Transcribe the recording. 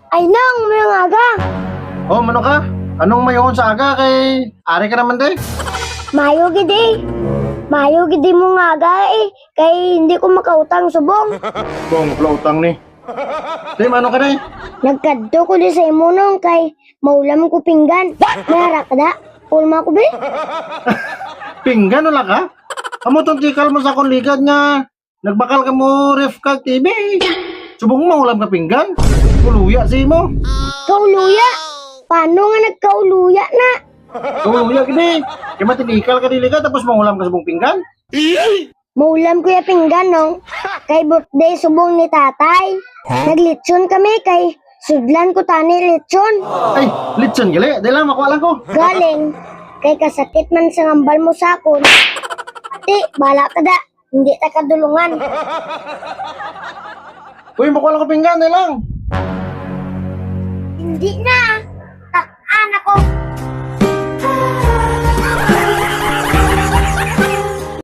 Ay nang, may aga. Oh, mano ka? Anong mayon sa aga kay ari ka naman day? Mayo gidi. Mayo gidi mo nga aga eh. Kay hindi ko makautang subong. Bong, utang ni. Day, mano ka day? Nagkadto ko di sa imo nung kay maulam ko pinggan. Nara ka da? Ulma ko be? Pinggan wala ka? Amo tong tikal mo sa konligad nga. Nagbakal ka mo ref kag TV. Subong mo ulam ka pinggan. Kuluya si mo. Kauluya? Paano nga nagkauluya na? Kuluya gini. Kaya matinikal ka dili ka tapos mangulam ka subong pinggan. Maulam ko ya pinggan nung. Kay birthday subong ni tatay. Naglitsyon kami kay sudlan ko tani litsyon. Ay, litson gali. Dahil lang makuha lang ko. Galing. Kay kasakit man sa ngambal mo sa akon. Ati, bala ka da. Hindi ta kadulungan. Uy, makuha lang ko pinggan. Dahil lang. Hindi na.